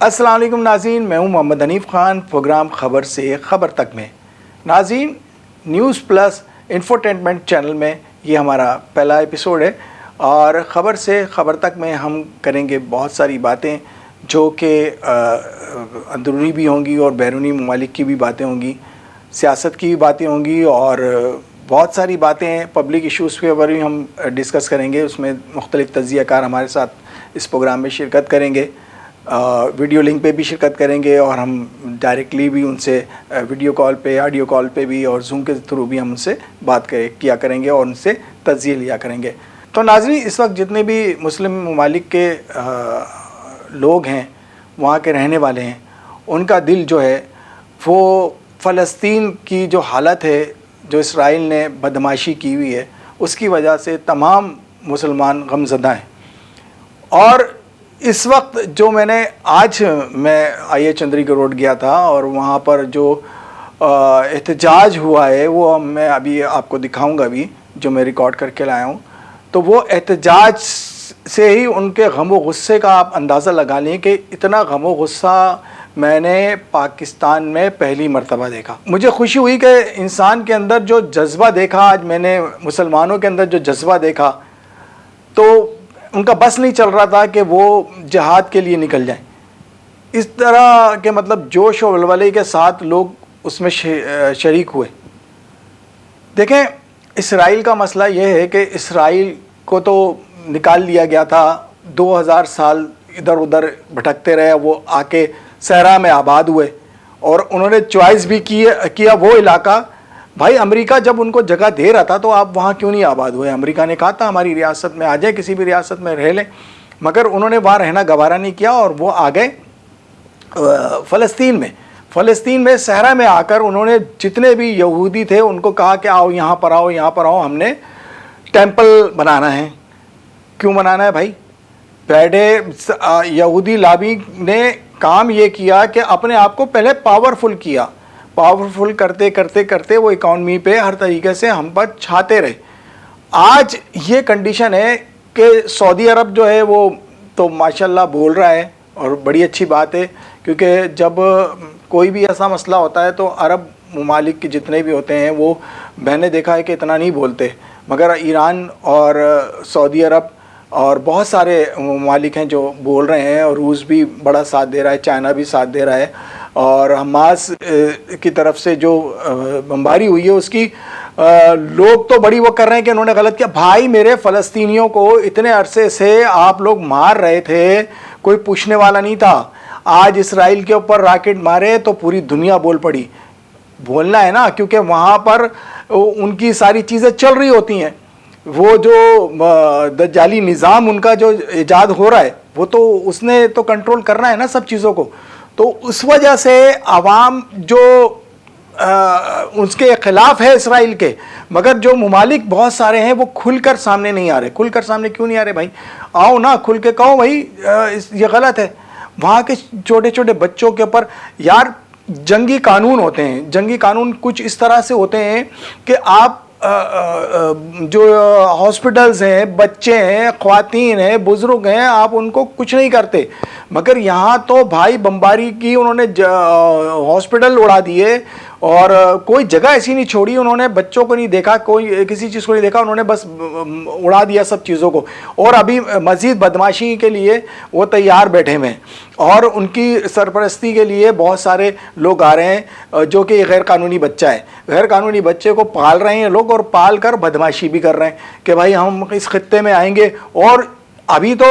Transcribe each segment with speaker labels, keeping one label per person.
Speaker 1: السلام علیکم ناظرین، میں ہوں محمد حنیف خان، پروگرام خبر سے خبر تک میں۔ ناظرین، نیوز پلس انفوٹینمنٹ چینل میں یہ ہمارا پہلا ایپیسوڈ ہے اور خبر سے خبر تک میں ہم کریں گے بہت ساری باتیں جو کہ اندرونی بھی ہوں گی اور بیرونی ممالک کی بھی باتیں ہوں گی، سیاست کی بھی باتیں ہوں گی اور بہت ساری باتیں پبلک ایشوز کے اوپر بھی ہم ڈسکس کریں گے۔ اس میں مختلف تجزیہ کار ہمارے ساتھ اس پروگرام میں شرکت کریں گے، ویڈیو لنک پہ بھی شرکت کریں گے اور ہم ڈائریکٹلی بھی ان سے ویڈیو کال پہ، آڈیو کال پہ بھی اور زوم کے تھرو بھی ہم ان سے بات کیا کریں گے اور ان سے تجزیہ لیا کریں گے۔ تو ناظرین، اس وقت جتنے بھی مسلم ممالک کے لوگ ہیں، وہاں کے رہنے والے ہیں، ان کا دل جو ہے وہ فلسطین کی جو حالت ہے، جو اسرائیل نے بدمعاشی کی ہوئی ہے، اس کی وجہ سے تمام مسلمان غمزدہ ہیں۔ اور اس وقت جو میں آئی ایچ چندریکا روڈ گیا تھا اور وہاں پر جو احتجاج ہوا ہے وہ میں ابھی آپ کو دکھاؤں گا، ابھی جو میں ریکارڈ کر کے لایا ہوں، تو وہ احتجاج سے ہی ان کے غم و غصے کا آپ اندازہ لگا لیں کہ اتنا غم و غصہ میں نے پاکستان میں پہلی مرتبہ دیکھا۔ مجھے خوشی ہوئی کہ انسان کے اندر جو جذبہ دیکھا، آج میں نے مسلمانوں کے اندر جو جذبہ دیکھا، تو ان کا بس نہیں چل رہا تھا کہ وہ جہاد کے لیے نکل جائیں۔ اس طرح کے مطلب جوش و ولولے کے ساتھ لوگ اس میں شریک ہوئے۔ دیکھیں، اسرائیل کا مسئلہ یہ ہے کہ اسرائیل کو تو نکال لیا گیا تھا، 2000 سال ادھر ادھر بھٹکتے رہے، وہ آ کے صحرا میں آباد ہوئے اور انہوں نے چوائس بھی کیا وہ علاقہ۔ بھائی، امریکہ جب ان کو جگہ دے رہا تھا تو آپ وہاں کیوں نہیں آباد ہوئے؟ امریکہ نے کہا تھا ہماری ریاست میں آ جائیں، کسی بھی ریاست میں رہ لیں، مگر انہوں نے وہاں رہنا گوارا نہیں کیا اور وہ آ گئے فلسطین میں صحرا میں آ کر انہوں نے جتنے بھی یہودی تھے ان کو کہا کہ آؤ یہاں پر آؤ، یہاں پر آؤ، ہم نے ٹیمپل بنانا ہے۔ کیوں بنانا ہے بھائی؟ یہودی لابی نے کام یہ کیا کہ اپنے آپ کو پہلے پاورفل کیا، پاورفل کرتے کرتے کرتے وہ اکانومی پہ ہر طریقے سے ہم پر چھاتے رہے۔ آج یہ کنڈیشن ہے کہ سعودی عرب جو ہے وہ تو ماشاءاللہ بول رہا ہے اور بڑی اچھی بات ہے، کیونکہ جب کوئی بھی ایسا مسئلہ ہوتا ہے تو عرب ممالک کے جتنے بھی ہوتے ہیں وہ میں نے دیکھا ہے کہ اتنا نہیں بولتے، مگر ایران اور سعودی عرب اور بہت سارے ممالک ہیں جو بول رہے ہیں، اور روس بھی بڑا ساتھ دے رہا ہے، چائنا بھی ساتھ دے رہا ہے، اور حماس کی طرف سے جو بمباری ہوئی ہے اس کی لوگ تو بڑی وہ کر رہے ہیں کہ انہوں نے غلط کیا۔ بھائی، میرے فلسطینیوں کو اتنے عرصے سے آپ لوگ مار رہے تھے، کوئی پوچھنے والا نہیں تھا۔ آج اسرائیل کے اوپر راکٹ مارے تو پوری دنیا بول پڑی۔ بولنا ہے نا، کیونکہ وہاں پر ان کی ساری چیزیں چل رہی ہوتی ہیں۔ وہ جو دجالی نظام ان کا جو ایجاد ہو رہا ہے، وہ تو اس نے تو کنٹرول کرنا ہے نا سب چیزوں کو۔ تو اس وجہ سے عوام جو اس کے خلاف ہے اسرائیل کے، مگر جو ممالک بہت سارے ہیں وہ کھل کر سامنے نہیں آ رہے۔ کھل کر سامنے کیوں نہیں آ رہے بھائی؟ آؤ نا، کھل کے کہو بھائی یہ غلط ہے۔ وہاں کے چھوٹے چھوٹے بچوں کے اوپر یار جنگی قانون ہوتے ہیں۔ جنگی قانون کچھ اس طرح سے ہوتے ہیں کہ آپ جو ہاسپٹلز ہیں، بچے ہیں، خواتین ہیں، بزرگ ہیں، آپ ان کو کچھ نہیں کرتے، مگر یہاں تو بھائی بمباری کی، انہوں نے ہاسپٹل اڑا دیے اور کوئی جگہ ایسی نہیں چھوڑی، انہوں نے بچوں کو نہیں دیکھا، کوئی کسی چیز کو نہیں دیکھا، انہوں نے بس اڑا دیا سب چیزوں کو، اور ابھی مزید بدمعاشی کے لیے وہ تیار بیٹھے ہوئے ہیں، اور ان کی سرپرستی کے لیے بہت سارے لوگ آ رہے ہیں جو کہ غیر قانونی بچہ ہے، غیر قانونی بچے کو پال رہے ہیں لوگ اور پال کر بدمعاشی بھی کر رہے ہیں کہ بھائی ہم اس خطے میں آئیں گے۔ اور ابھی تو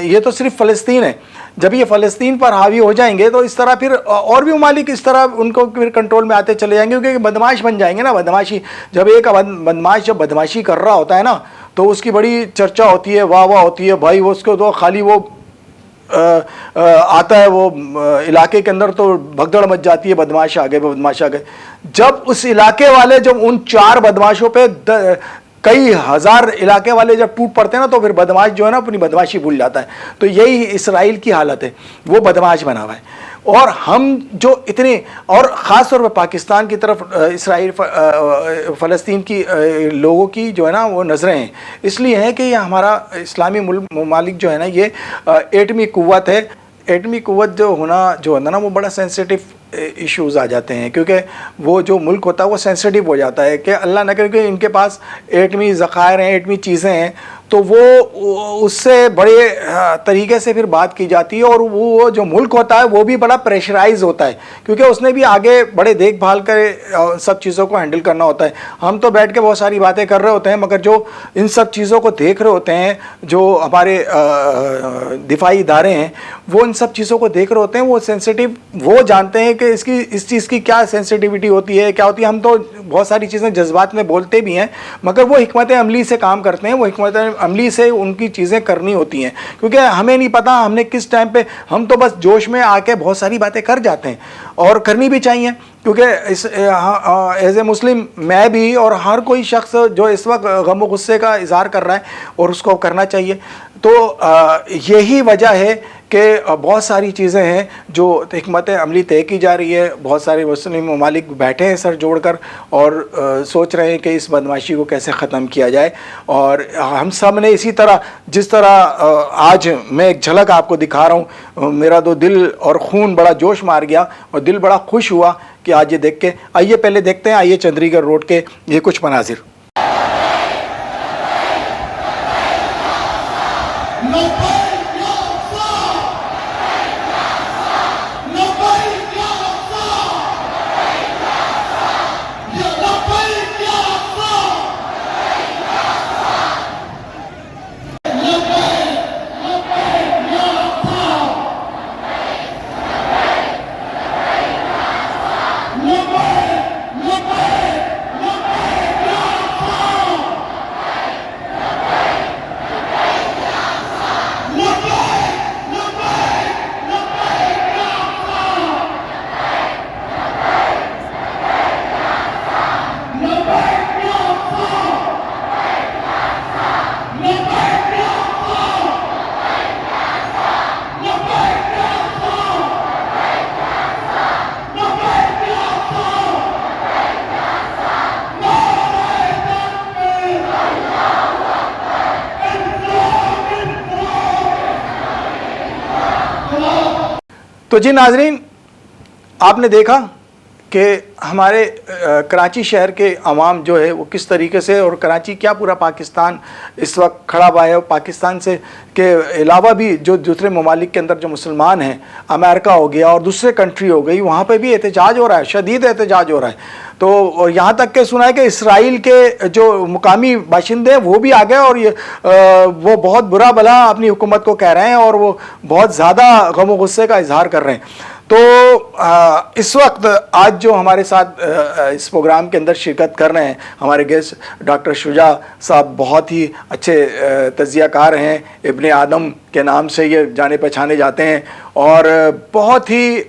Speaker 1: یہ تو صرف فلسطین ہے، جب یہ فلسطین پر حاوی ہو جائیں گے تو اس طرح پھر اور بھی ممالک اس طرح ان کو پھر کنٹرول میں آتے چلے جائیں گے، کیونکہ بدمعاش بن جائیں گے نا۔ بدمعاشی جب ایک بدمعاش جب بدمعاشی کر رہا ہوتا ہے نا تو اس کی بڑی چرچا ہوتی ہے، واہ واہ ہوتی ہے بھائی، وہ اس کو تو خالی وہ آتا ہے وہ علاقے کے اندر تو بھگدڑ مچ جاتی ہے، بدمعاش آ گئے بدمعاش آ گئے۔ جب اس علاقے والے جب ان 4 بدمعاشوں پہ کئی ہزار علاقے والے جب ٹوٹ پڑتے ہیں نا تو پھر بدمعاش جو ہے نا اپنی بدمعاشی بھول جاتا ہے۔ تو یہی اسرائیل کی حالت ہے، وہ بدمعاش بنا ہوا ہے۔ اور ہم جو اتنے، اور خاص طور پہ پاکستان کی طرف اسرائیل فلسطین کی لوگوں کی جو ہے نا وہ نظریں ہیں، اس لیے ہیں کہ یہ ہمارا اسلامی ممالک جو ہے نا یہ ایٹمی قوت ہے، ایٹمی قوت جو ہوتا ہے نا وہ بڑا سینسیٹیو ایشوز آ جاتے ہیں، کیونکہ وہ جو ملک ہوتا ہے وہ سینسیٹیو ہو جاتا ہے کہ اللہ نہ کرے کہ ان کے پاس ایٹمی ذخائر ہیں، ایٹمی چیزیں ہیں، تو وہ اس سے بڑے طریقے سے پھر بات کی جاتی ہے، اور وہ جو ملک ہوتا ہے وہ بھی بڑا پریشرائز ہوتا ہے، کیونکہ اس نے بھی آگے بڑے دیکھ بھال کر سب چیزوں کو ہینڈل کرنا ہوتا ہے۔ ہم تو بیٹھ کے بہت ساری باتیں کر رہے ہوتے ہیں، مگر جو ان سب چیزوں کو دیکھ رہے ہوتے ہیں، جو ہمارے دفاعی ادارے ہیں وہ ان سب چیزوں کو دیکھ رہے ہوتے ہیں، وہ سینسیٹیو، وہ جانتے ہیں کہ اس چیز کی کیا سینسیٹیوٹی ہوتی ہے، کیا ہوتی ہے۔ ہم تو بہت ساری چیزیں جذبات میں بولتے بھی ہیں، مگر وہ حکمت عملی سے کام کرتے ہیں، وہ حکمت عملی سے ان کی چیزیں کرنی ہوتی ہیں، کیونکہ ہمیں نہیں پتہ ہم نے کس ٹائم پہ، ہم تو بس جوش میں آ کے بہت ساری باتیں کر جاتے ہیں، اور کرنی بھی چاہیے، کیونکہ ایز اے مسلم میں بھی اور ہر کوئی شخص جو اس وقت غم و غصے کا اظہار کر رہا ہے اور اس کو کرنا چاہیے۔ تو یہی وجہ ہے کہ بہت ساری چیزیں ہیں جو حکمت عملی طے کی جا رہی ہے، بہت سارے مسلم ممالک بیٹھے ہیں سر جوڑ کر اور سوچ رہے ہیں کہ اس بدمعاشی کو کیسے ختم کیا جائے، اور ہم سب نے اسی طرح، جس طرح آج میں ایک جھلک آپ کو دکھا رہا ہوں، میرا تو دل اور خون بڑا جوش مار گیا اور دل بڑا خوش ہوا کہ آج یہ دیکھ کے۔ آئیے پہلے دیکھتے ہیں، آئیے چندری گڑھ روڈ کے یہ کچھ مناظر۔ تو جی ناظرین، آپ نے دیکھا کہ ہمارے کراچی شہر کے عوام جو ہے وہ کس طریقے سے، اور کراچی کیا پورا پاکستان اس وقت کھڑا ہوا ہے، اور پاکستان سے کے علاوہ بھی جو دوسرے ممالک کے اندر جو مسلمان ہیں، امریکہ ہو گیا اور دوسرے کنٹری ہو گئی، وہاں پہ بھی احتجاج ہو رہا ہے، شدید احتجاج ہو رہا ہے۔ تو یہاں تک کہ سنا ہے کہ اسرائیل کے جو مقامی باشندے ہیں وہ بھی آ گئے، اور وہ بہت برا بلا اپنی حکومت کو کہہ رہے ہیں، اور وہ بہت زیادہ غم و غصے کا اظہار کر رہے ہیں۔ تو اس وقت آج جو ہمارے ساتھ اس پروگرام کے اندر شرکت کر رہے ہیں ہمارے گیسٹ ڈاکٹر شجاع صاحب، بہت ہی اچھے تجزیہ کار ہیں، ابن آدم کے نام سے یہ جانے پہچانے جاتے ہیں، اور بہت ہی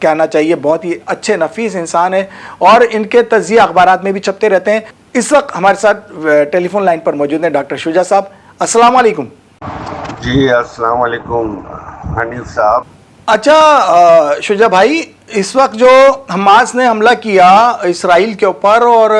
Speaker 1: کہنا چاہیے بہت ہی اچھے نفیس انسان ہیں، اور ان کے تجزیہ اخبارات میں بھی چھپتے رہتے ہیں۔ اس وقت ہمارے ساتھ ٹیلی فون لائن پر موجود ہیں ڈاکٹر شجاع صاحب۔ السلام علیکم۔
Speaker 2: جی السلام علیکم حنیف صاحب۔
Speaker 1: اچھا شجاع بھائی، اس وقت جو حماس نے حملہ کیا اسرائیل کے اوپر، اور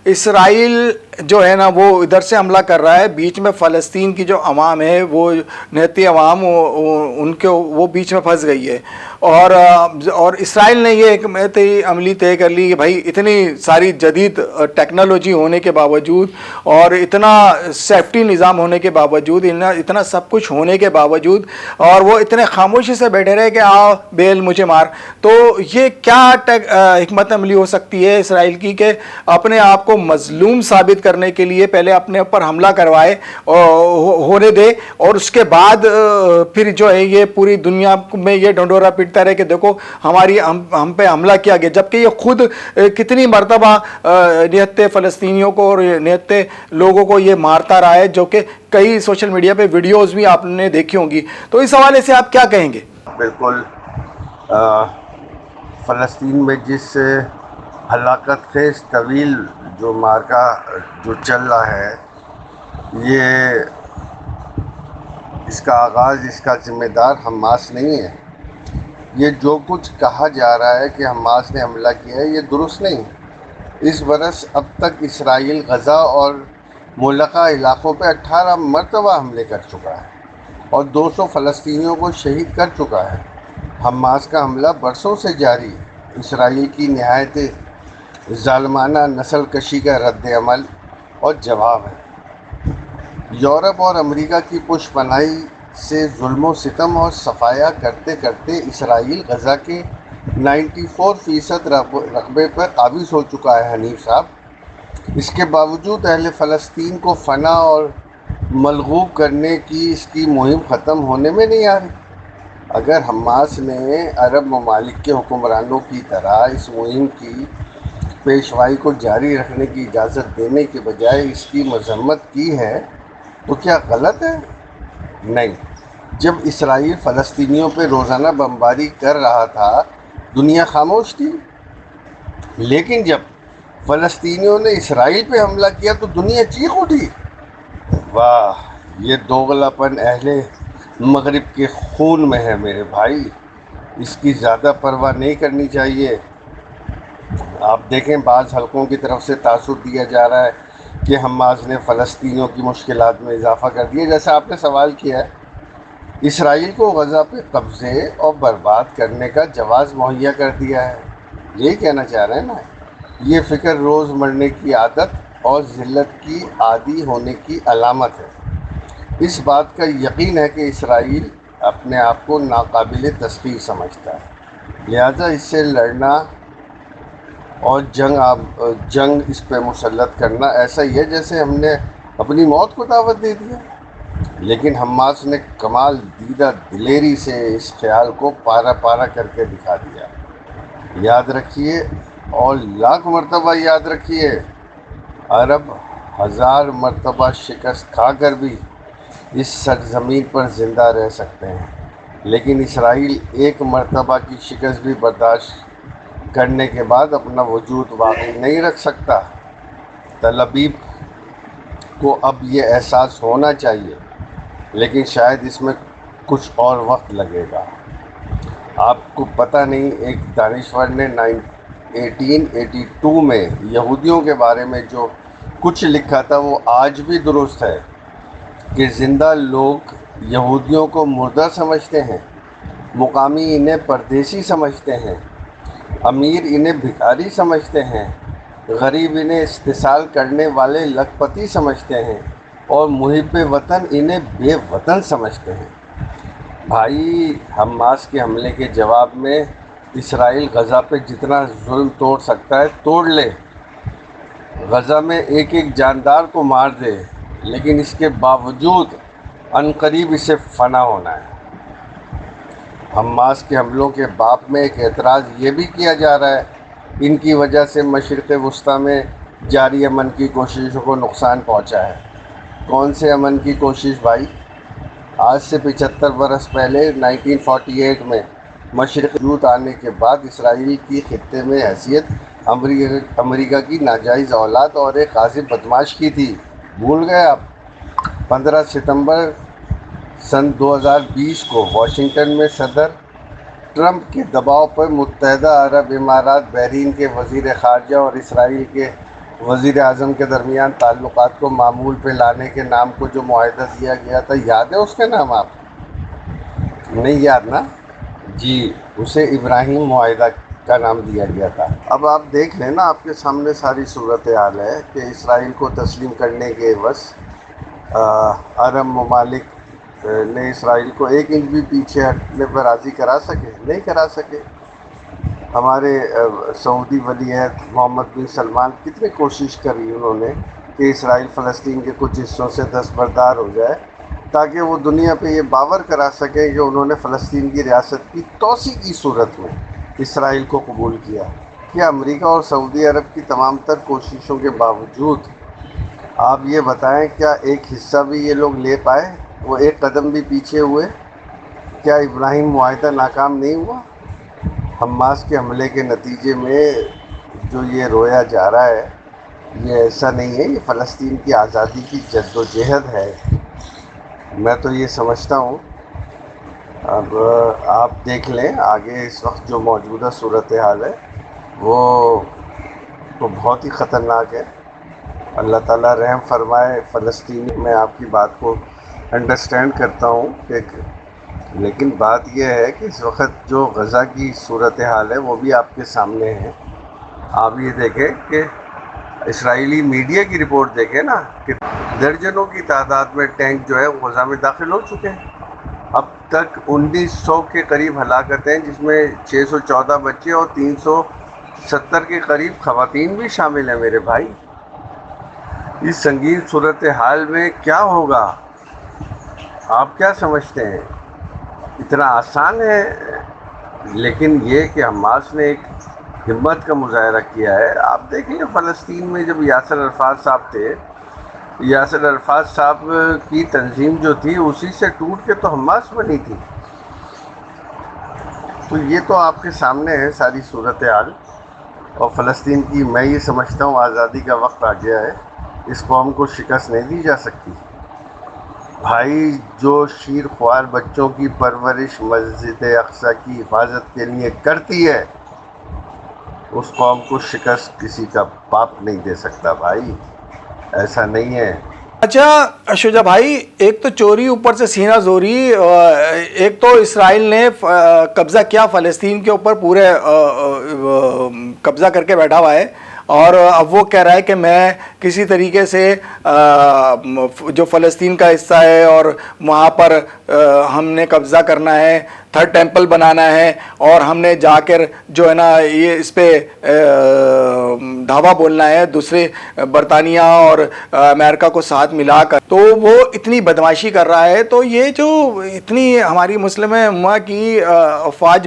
Speaker 1: اسرائیل جو ہے نا وہ ادھر سے حملہ کر رہا ہے، بیچ میں فلسطین کی جو عوام ہے، وہ نہتی عوام، ان کے وہ بیچ میں پھنس گئی ہے، اور اسرائیل نے یہ حکمت عملی طے کر لی کہ بھائی اتنی ساری جدید ٹیکنالوجی ہونے کے باوجود اور اتنا سیفٹی نظام ہونے کے باوجود، اتنا سب کچھ ہونے کے باوجود، اور وہ اتنے خاموشی سے بیٹھے رہے کہ آؤ بیل مجھے مار۔ تو یہ کیا حکمت عملی ہو سکتی ہے اسرائیل کی کہ اپنے آپ کو مظلوم ثابت کرنے کے لیے پہلے اپنے اوپر حملہ کروائے ہونے دے، اور اس کے بعد پھر جو ہے یہ پوری دنیا میں یہ ڈھنڈورا پیٹتا رہے کہ دیکھو ہم پہ حملہ کیا گیا، جبکہ یہ خود کتنی مرتبہ نہتے فلسطینیوں کو اور نہتے لوگوں کو یہ مارتا رہا ہے، جو کہ کئی سوشل میڈیا پہ ویڈیوز بھی آپ نے دیکھی ہوں گی۔ تو اس حوالے سے آپ کیا کہیں گے؟
Speaker 2: بالکل، فلسطین میں جس ہلاکت خیز طویل جو مارکا جو چل رہا ہے، یہ اس کا آغاز، اس کا ذمہ دار حماس نہیں ہے۔ یہ جو کچھ کہا جا رہا ہے کہ حماس نے حملہ کیا ہے، یہ درست نہیں۔ اس برس اب تک اسرائیل غزہ اور ملحقہ علاقوں پہ 18 مرتبہ حملے کر چکا ہے، اور 200 فلسطینیوں کو شہید کر چکا ہے۔ حماس کا حملہ برسوں سے جاری اسرائیل کی نہایت ظالمانہ نسل کشی کا رد عمل اور جواب ہے۔ یورپ اور امریکہ کی پشت پناہی سے ظلم و ستم اور صفایا کرتے کرتے اسرائیل غزہ کے 94% رقبے پر قابض ہو چکا ہے۔ حنیف صاحب، اس کے باوجود اہل فلسطین کو فنا اور ملغوب کرنے کی اس کی مہم ختم ہونے میں نہیں آ رہی۔ اگر حماس نے عرب ممالک کے حکمرانوں کی طرح اس مہم کی پیشوائی کو جاری رکھنے کی اجازت دینے کے بجائے اس کی مذمت کی ہے تو کیا غلط ہے؟ نہیں۔ جب اسرائیل فلسطینیوں پہ روزانہ بمباری کر رہا تھا دنیا خاموش تھی، لیکن جب فلسطینیوں نے اسرائیل پہ حملہ کیا تو دنیا چیخ اٹھی۔ واہ، یہ دوغلاپن اہل مغرب کے خون میں ہے میرے بھائی، اس کی زیادہ پرواہ نہیں کرنی چاہیے۔ آپ دیکھیں بعض حلقوں کی طرف سے تاثر دیا جا رہا ہے کہ حماس نے فلسطینیوں کی مشکلات میں اضافہ کر دیا۔ جیسا آپ نے سوال کیا ہے، اسرائیل کو غزہ پہ قبضے اور برباد کرنے کا جواز مہیا کر دیا ہے، یہی کہنا چاہ رہے ہیں نا؟ یہ فکر روز مرنے کی عادت اور ذلت کی عادی ہونے کی علامت ہے۔ اس بات کا یقین ہے کہ اسرائیل اپنے آپ کو ناقابل تسخیر سمجھتا ہے، لہذا اس سے لڑنا اور جنگ اس پہ مسلط کرنا ایسا ہی ہے جیسے ہم نے اپنی موت کو دعوت دے دیا۔ لیکن حماس نے کمال دیدہ دلیری سے اس خیال کو پارا پارا کر کے دکھا دیا۔ یاد رکھیے اور لاکھ مرتبہ یاد رکھیے، عرب 1000 مرتبہ شکست کھا کر بھی اس سرزمین پر زندہ رہ سکتے ہیں، لیکن اسرائیل ایک مرتبہ کی شکست بھی برداشت کرنے کے بعد اپنا وجود باقی نہیں رکھ سکتا۔ تل ابیب کو اب یہ احساس ہونا چاہیے، لیکن شاید اس میں کچھ اور وقت لگے گا۔ آپ کو پتہ نہیں، ایک دانشور نے 1882 میں یہودیوں کے بارے میں جو کچھ لکھا تھا وہ آج بھی درست ہے کہ زندہ لوگ یہودیوں کو مردہ سمجھتے ہیں، مقامی انہیں پردیسی سمجھتے ہیں، امیر انہیں بھکاری سمجھتے ہیں، غریب انہیں استحصال کرنے والے لکھپتی سمجھتے ہیں، اور محب وطن انہیں بے وطن سمجھتے ہیں۔ بھائی، حماس کے حملے کے جواب میں اسرائیل غزہ پہ جتنا ظلم توڑ سکتا ہے توڑ لے، غزہ میں ایک ایک جاندار کو مار دے، لیکن اس کے باوجود عنقریب اسے فنا ہونا ہے۔ حماس کے حملوں کے باب میں ایک اعتراض یہ بھی کیا جا رہا ہے، ان کی وجہ سے مشرق وسطیٰ میں جاری امن کی کوششوں کو نقصان پہنچا ہے۔ کون سے امن کی کوشش بھائی؟ آج سے 75 برس پہلے 1948 میں مشرق وجود آنے کے بعد اسرائیل کی خطے میں حیثیت امریکہ کی ناجائز اولاد اور ایک غاصب بدماش کی تھی، بھول گئے آپ؟ 15 ستمبر سن 2020 کو واشنگٹن میں صدر ٹرمپ کے دباؤ پر متحدہ عرب امارات بحرین کے وزیر خارجہ اور اسرائیل کے وزیر اعظم کے درمیان تعلقات کو معمول پہ لانے کے نام کو جو معاہدہ کیا گیا تھا، یاد ہے اس کا نام؟ آپ نہیں یاد نا؟ جی، اسے ابراہیم معاہدہ کا نام دیا گیا تھا۔ اب آپ دیکھ لیں نا، آپ کے سامنے ساری صورتحال ہے کہ اسرائیل کو تسلیم کرنے کے عوض عرب ممالک نے اسرائیل کو ایک انچ بھی پیچھے ہٹنے پر راضی کرا سکے؟ نہیں کرا سکے۔ ہمارے سعودی ولی عہد محمد بن سلمان کتنی کوشش کری انہوں نے کہ اسرائیل فلسطین کے کچھ حصوں سے دستبردار ہو جائے، تاکہ وہ دنیا پہ یہ باور کرا سکیں کہ انہوں نے فلسطین کی ریاست کی توسیع کی صورت میں اسرائیل کو قبول کیا۔ کیا امریکہ اور سعودی عرب کی تمام تر کوششوں کے باوجود آپ یہ بتائیں، کیا ایک حصہ بھی یہ لوگ لے پائے؟ وہ ایک قدم بھی پیچھے ہوئے؟ کیا ابراہیم معاہدہ ناکام نہیں ہوا؟ حماس کے حملے کے نتیجے میں جو یہ رویا جا رہا ہے، یہ ایسا نہیں ہے، یہ فلسطین کی آزادی کی جد و جہد ہے۔ میں تو یہ سمجھتا ہوں، اب آپ دیکھ لیں آگے اس وقت جو موجودہ صورتحال ہے وہ تو بہت ہی خطرناک ہے۔ اللہ تعالیٰ رحم فرمائے فلسطین۔ میں آپ کی بات کو انڈرسٹینڈ کرتا ہوں کہ لیکن بات یہ ہے کہ اس وقت جو غزہ کی صورتحال ہے وہ بھی آپ کے سامنے ہے. آپ یہ دیکھیں کہ اسرائیلی میڈیا کی رپورٹ دیکھیں نا کہ درجنوں کی تعداد میں ٹینک جو ہے غزہ میں داخل ہو چکے ہیں. اب تک 1900 کے قریب ہلاکتیں جس میں 614 بچے اور 370 کے قریب خواتین بھی شامل ہیں میرے بھائی. اس سنگین صورتحال میں کیا ہوگا آپ کیا سمجھتے ہیں؟ اتنا آسان ہے؟ لیکن یہ کہ حماس نے ایک ہمت کا مظاہرہ کیا ہے. آپ دیکھیں فلسطین میں جب یاسر عرفات صاحب تھے، یاسر عرفات صاحب کی تنظیم جو تھی اسی سے ٹوٹ کے تو حماس بنی تھی. تو یہ تو آپ کے سامنے ہے ساری صورتحال. اور فلسطین کی میں یہ سمجھتا ہوں آزادی کا وقت آ گیا ہے. اس قوم کو شکست نہیں دی جا سکتی بھائی. جو شیر خوار بچوں کی پرورش مسجد اقصی کی حفاظت کے لیے کرتی ہے اس قوم کو شکست کسی کا باپ نہیں دے سکتا بھائی. ایسا نہیں ہے.
Speaker 1: اچھا شجا بھائی، ایک تو چوری اوپر سے سینہ زوری، ایک تو اسرائیل نے قبضہ کیا فلسطین کے اوپر، پورے قبضہ کر کے بیٹھا ہوا ہے، اور اب وہ کہہ رہا ہے کہ میں کسی طریقے سے جو فلسطین کا حصہ ہے اور وہاں پر ہم نے قبضہ کرنا ہے، تھرڈ ٹیمپل بنانا ہے، اور ہم نے جا کر جو ہے نا یہ اس پہ دھاوا بولنا ہے دوسرے برطانیہ اور امریکہ کو ساتھ ملا کر. تو وہ اتنی بدمعاشی کر رہا ہے. تو یہ جو اتنی ہماری مسلم امہ کی فوج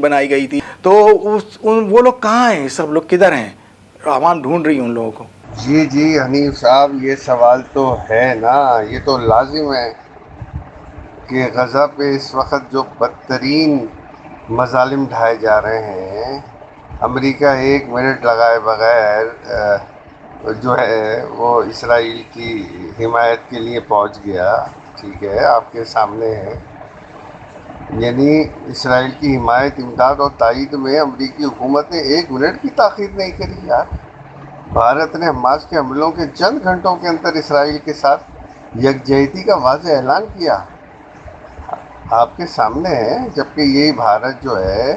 Speaker 1: بنائی گئی تھی، تو وہ لوگ کہاں ہیں؟ سب لوگ کدھر ہیں؟ عوام ڈھونڈ رہی ہیں ان لوگوں کو.
Speaker 2: جی حنیف صاحب، یہ سوال تو ہے نا، یہ تو لازم ہے کہ غزہ پہ اس وقت جو بدترین مظالم ڈھائے جا رہے ہیں، امریکہ ایک منٹ لگائے بغیر جو ہے وہ اسرائیل کی حمایت کے لیے پہنچ گیا. ٹھیک ہے، آپ کے سامنے ہے. یعنی اسرائیل کی حمایت، امداد اور تائید میں امریکی حکومت نے ایک منٹ کی تاخیر نہیں کری یار. بھارت نے حماس کے حملوں کے چند گھنٹوں کے اندر اسرائیل کے ساتھ یکجہتی کا واضح اعلان کیا. آپ کے سامنے ہے. جبکہ یہی بھارت جو ہے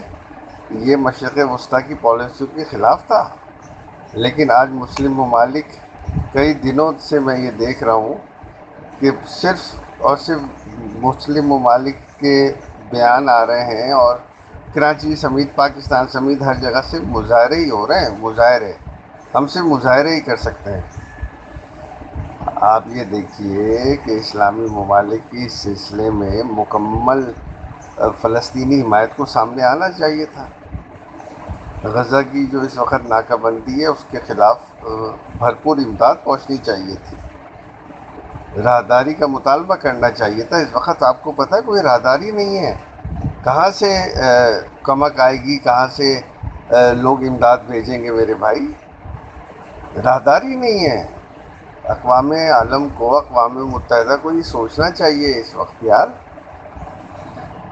Speaker 2: یہ مشرق وسطیٰ کی پالیسیوں کے خلاف تھا. لیکن آج مسلم ممالک، کئی دنوں سے میں یہ دیکھ رہا ہوں کہ صرف اور صرف مسلم ممالک کے بیان آ رہے ہیں، اور کراچی سمیت پاکستان سمیت ہر جگہ سے مظاہرے ہی ہو رہے ہیں. مظاہرے ہم سے مظاہرے ہی کر سکتے ہیں. آپ یہ دیکھیے کہ اسلامی ممالک کی اس سلسلے میں مکمل فلسطینی حمایت کو سامنے آنا چاہیے تھا. غزہ کی جو اس وقت ناکہ بندی ہے اس کے خلاف بھرپور امداد پہنچنی چاہیے تھی. راہداری کا مطالبہ کرنا چاہیے تھا. اس وقت آپ کو پتہ ہے کوئی راہداری نہیں ہے. کہاں سے کمک آئے گی؟ کہاں سے لوگ امداد بھیجیں گے میرے بھائی؟ راہداری نہیں ہے. اقوام عالم کو، اقوام متحدہ کو یہ سوچنا چاہیے اس وقت یار.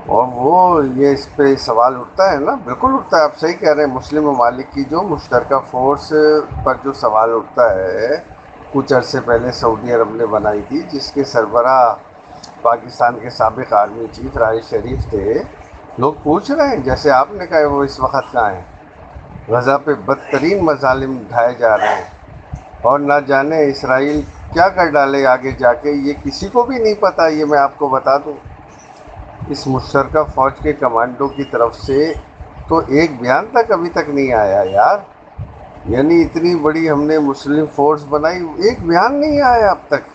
Speaker 2: اور وہ یہ اس پہ سوال اٹھتا ہے نا، بالکل اٹھتا ہے. آپ صحیح کہہ رہے ہیں. مسلم ممالک کی جو مشترکہ فورس پر جو سوال اٹھتا ہے، کچھ عرصے پہلے سعودی عرب نے بنائی تھی، جس کے سربراہ پاکستان کے سابق آرمی چیف راحیل شریف تھے. لوگ پوچھ رہے ہیں جیسے آپ نے کہا وہ اس وقت کہاں ہیں؟ غزہ پہ بدترین مظالم ڈھائے جا رہے ہیں، اور نہ جانے اسرائیل کیا کر ڈالے آگے جا کے، یہ کسی کو بھی نہیں پتہ. یہ میں آپ کو بتا دوں، اس مشترکہ فوج کے کمانڈو کی طرف سے تو ایک بیان تک ابھی تک نہیں آیا یار. یعنی اتنی بڑی ہم نے مسلم فورس بنائی، ایک بیان نہیں آیا اب تک.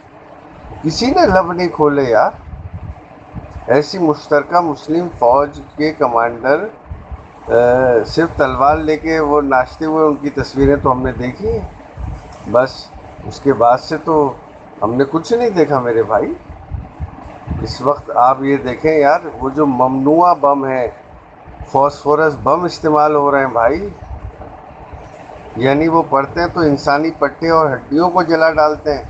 Speaker 2: کسی نے لب نہیں کھولے یار. ایسی مشترکہ مسلم فوج کے کمانڈر صرف تلوار لے کے وہ ناچتے ہوئے، ان کی تصویریں تو ہم نے دیکھی ہیں، بس اس کے بعد سے تو ہم نے کچھ نہیں دیکھا میرے بھائی. اس وقت آپ یہ دیکھیں یار، وہ جو ممنوعہ بم ہے، فاسفورس بم استعمال ہو رہے ہیں بھائی. یعنی وہ پڑتے ہیں تو انسانی پٹے اور ہڈیوں کو جلا ڈالتے ہیں.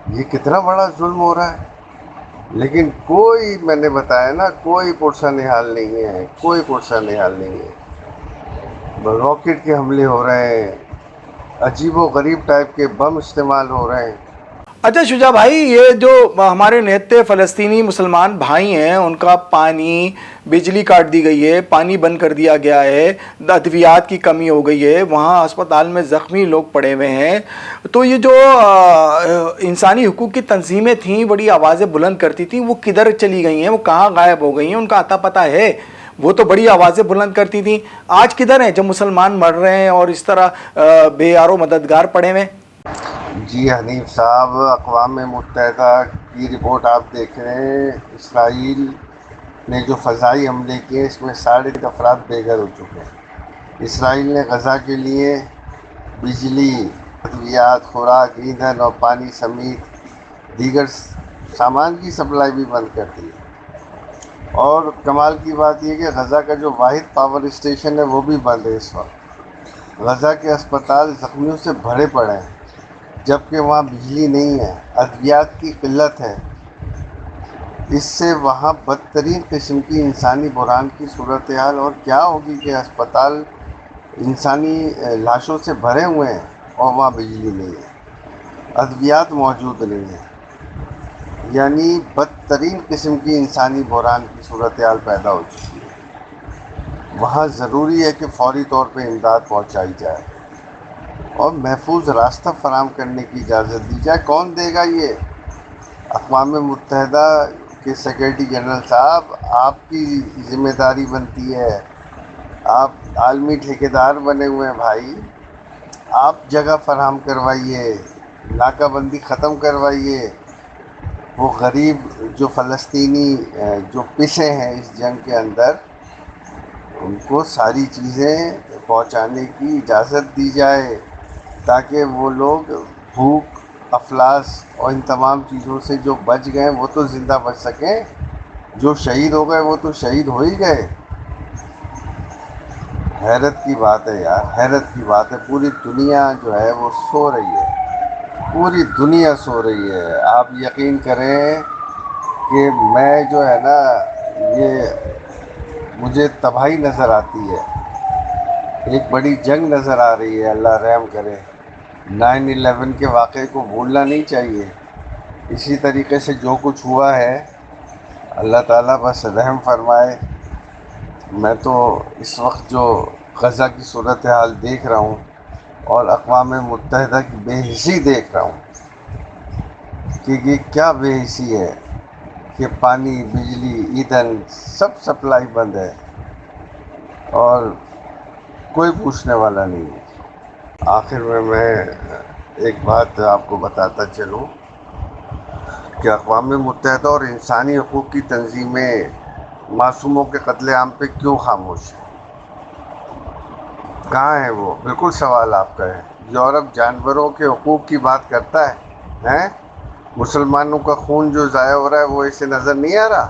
Speaker 2: یہ کتنا بڑا ظلم ہو رہا ہے. لیکن کوئی، میں نے بتایا نا، کوئی پرسہ نہال نہیں ہے. کوئی پرسہ نہال نہیں ہے. راکٹ کے حملے ہو رہے ہیں، عجیب و غریب ٹائپ کے بم استعمال ہو رہے ہیں.
Speaker 1: اچھا شجاع بھائی، یہ جو ہمارے نہتے فلسطینی مسلمان بھائی ہیں ان کا پانی، بجلی کاٹ دی گئی ہے، پانی بند کر دیا گیا ہے، ادویات کی کمی ہو گئی ہے، وہاں اسپتال میں زخمی لوگ پڑے ہوئے ہیں، تو یہ جو انسانی حقوق کی تنظیمیں تھیں، بڑی آوازیں بلند کرتی تھیں، وہ کدھر چلی گئی ہیں؟ وہ کہاں غائب ہو گئی ہیں؟ ان کا اتا پتہ ہے؟ وہ تو بڑی آوازیں بلند کرتی تھیں، آج کدھر ہیں جب مسلمان مر رہے ہیں اور اس طرح بے یار و مددگار پڑے ہوئے؟
Speaker 2: جی حنیف صاحب، اقوام متحدہ کی رپورٹ آپ دیکھ رہے ہیں، اسرائیل نے جو فضائی حملے کیے اس میں 3.5 افراد بے گھر ہو چکے ہیں۔ اسرائیل نے غزہ کے لیے بجلی، ادویات، خوراک، ایندھن اور پانی سمیت دیگر سامان کی سپلائی بھی بند کر دی ہے۔ اور کمال کی بات یہ کہ غزہ کا جو واحد پاور اسٹیشن ہے وہ بھی بند ہے اس وقت۔ غزہ کے اسپتال زخمیوں سے بھرے پڑے ہیں جبکہ وہاں بجلی نہیں ہے، ادویات کی قلت ہے۔ اس سے وہاں بدترین قسم کی انسانی بحران کی صورتحال اور کیا ہوگی کہ اسپتال انسانی لاشوں سے بھرے ہوئے ہیں اور وہاں بجلی نہیں ہے، ادویات موجود نہیں ہیں، یعنی بدترین قسم کی انسانی بحران کی صورتحال پیدا ہو چکی ہے۔ وہاں ضروری ہے کہ فوری طور پہ امداد پہنچائی جائے اور محفوظ راستہ فراہم کرنے کی اجازت دی جائے۔ کون دے گا یہ؟ اقوام متحدہ کے سیکرٹری جنرل صاحب، آپ کی ذمہ داری بنتی ہے، آپ عالمی ٹھیکیدار بنے ہوئے ہیں بھائی، آپ جگہ فراہم کروائیے، ناکہ بندی ختم کروائیے۔ وہ غریب جو فلسطینی جو پسے ہیں اس جنگ کے اندر، ان کو ساری چیزیں پہنچانے کی اجازت دی جائے تاکہ وہ لوگ بھوک، افلاس اور ان تمام چیزوں سے جو بچ گئے وہ تو زندہ بچ سکیں، جو شہید ہو گئے وہ تو شہید ہو ہی گئے۔ حیرت کی بات ہے یار، حیرت کی بات ہے۔ پوری دنیا جو ہے وہ سو رہی ہے، پوری دنیا سو رہی ہے۔ آپ یقین کریں کہ میں جو ہے نا، یہ مجھے تباہی نظر آتی ہے، ایک بڑی جنگ نظر آ رہی ہے۔ اللہ رحم کرے، 9/11 کے واقعے کو بھولنا نہیں چاہیے۔ اسی طریقے سے جو کچھ ہوا ہے، اللہ تعالیٰ بس رحم فرمائے۔ میں تو اس وقت جو غزہ کی صورتحال دیکھ رہا ہوں اور اقوام متحدہ کی بے حسی دیکھ رہا ہوں کہ یہ کیا بے حسی ہے کہ پانی، بجلی، ایندھن سب سپلائی بند ہے اور کوئی پوچھنے والا نہیں ہے۔ آخر میں ایک بات آپ کو بتاتا چلوں کہ اقوام متحدہ اور انسانی حقوق کی تنظیمیں معصوموں کے قتل عام پہ کیوں خاموش ہیں؟ کہاں ہے وہ؟ بالکل سوال آپ کا ہے۔ یورپ جانوروں کے حقوق کی بات کرتا ہے، مسلمانوں کا خون جو ضائع ہو رہا ہے وہ اسے نظر نہیں آ رہا؟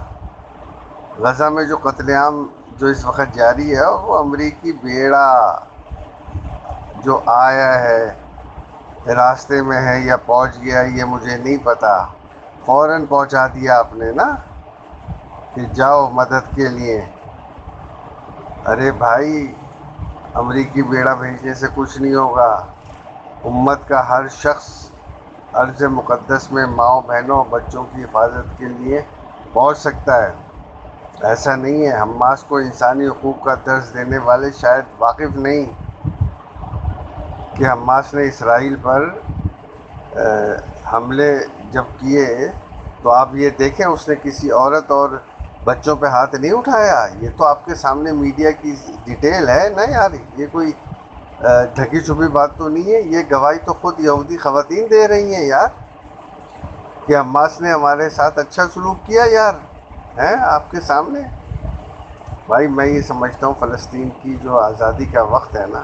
Speaker 2: غزہ میں جو قتل عام جو اس وقت جاری ہے، وہ امریکی بیڑا جو آیا ہے، راستے میں ہے یا پہنچ گیا یہ مجھے نہیں پتا، فوراً پہنچا دیا آپ نے نا کہ جاؤ مدد کے لیے۔ ارے بھائی، امریکی بیڑا بھیجنے سے کچھ نہیں ہوگا۔ امت کا ہر شخص ارض مقدس میں ماؤں، بہنوں، بچوں کی حفاظت کے لیے پہنچ سکتا ہے۔ ایسا نہیں ہے، حماس کو انسانی حقوق کا درس دینے والے شاید واقف نہیں کہ حماس نے اسرائیل پر حملے جب کیے تو آپ یہ دیکھیں اس نے کسی عورت اور بچوں پہ ہاتھ نہیں اٹھایا۔ یہ تو آپ کے سامنے میڈیا کی ڈیٹیل ہے نا یار، یہ کوئی ڈھکی چھپی بات تو نہیں ہے۔ یہ گواہی تو خود یہودی خواتین دے رہی ہیں یار کہ حماس نے ہمارے ساتھ اچھا سلوک کیا یار، ہیں آپ کے سامنے۔ بھائی میں یہ سمجھتا ہوں فلسطین کی جو آزادی کا وقت ہے نا،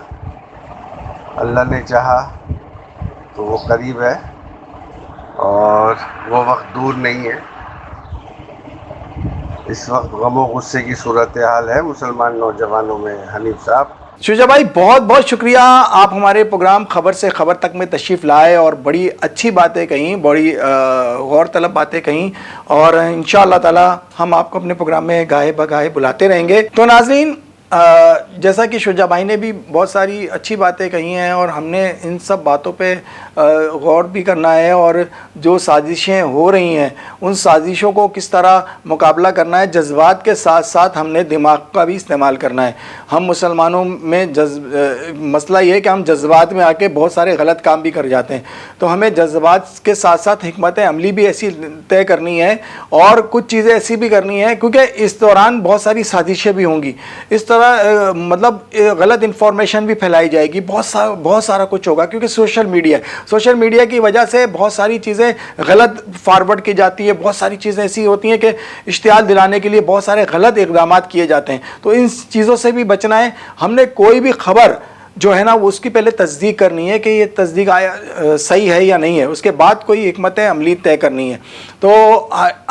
Speaker 2: اللہ نے چاہا تو وہ قریب ہے اور وہ وقت دور نہیں ہے۔ اس وقت غم و غصے کی صورتحال ہے مسلمان نوجوانوں میں حنیف صاحب۔
Speaker 1: شجاع بھائی بہت بہت شکریہ، آپ ہمارے پروگرام خبر سے خبر تک میں تشریف لائے اور بڑی اچھی باتیں کہیں، بڑی غور طلب باتیں کہیں، اور انشاءاللہ تعالی ہم آپ کو اپنے پروگرام میں گاہے بگاہے بلاتے رہیں گے۔ تو ناظرین، جیسا کہ شجاع بھائی نے بھی بہت ساری اچھی باتیں کہی ہیں اور ہم نے ان سب باتوں پہ غور بھی کرنا ہے، اور جو سازشیں ہو رہی ہیں ان سازشوں کو کس طرح مقابلہ کرنا ہے، جذبات کے ساتھ ساتھ ہم نے دماغ کا بھی استعمال کرنا ہے۔ ہم مسلمانوں میں مسئلہ یہ ہے کہ ہم جذبات میں آ کے بہت سارے غلط کام بھی کر جاتے ہیں، تو ہمیں جذبات کے ساتھ ساتھ حکمت عملی بھی ایسی طے کرنی ہے اور کچھ چیزیں ایسی بھی کرنی ہے، کیونکہ اس دوران بہت ساری سازشیں بھی ہوں گی، اس طرح مطلب غلط انفارمیشن بھی پھیلائی جائے گی، بہت سارا کچھ ہوگا، کیونکہ سوشل میڈیا کی وجہ سے بہت ساری چیزیں غلط فارورڈ کی جاتی ہے، بہت ساری چیزیں ایسی ہوتی ہیں کہ اشتعال دلانے کے لیے بہت سارے غلط اقدامات کیے جاتے ہیں، تو ان چیزوں سے بھی بچنا ہے۔ ہم نے کوئی بھی خبر جو ہے نا وہ اس کی پہلے تصدیق کرنی ہے کہ یہ تصدیق صحیح ہے یا نہیں ہے، اس کے بعد کوئی حکمت عملی طے کرنی ہے۔ تو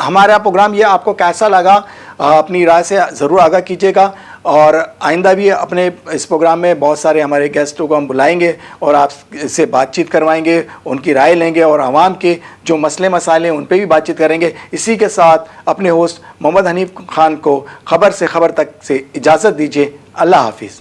Speaker 1: ہمارا پروگرام یہ آپ کو کیسا لگا، اپنی رائے سے ضرور آگاہ کیجیے گا، اور آئندہ بھی اپنے اس پروگرام میں بہت سارے ہمارے گیسٹوں کو ہم بلائیں گے اور آپ سے بات چیت کروائیں گے، ان کی رائے لیں گے اور عوام کے جو مسئلے مسائل ہیں ان پہ بھی بات چیت کریں گے۔ اسی کے ساتھ اپنے ہوسٹ محمد حنیف خان کو خبر سے خبر تک سے اجازت دیجیے۔ اللہ حافظ۔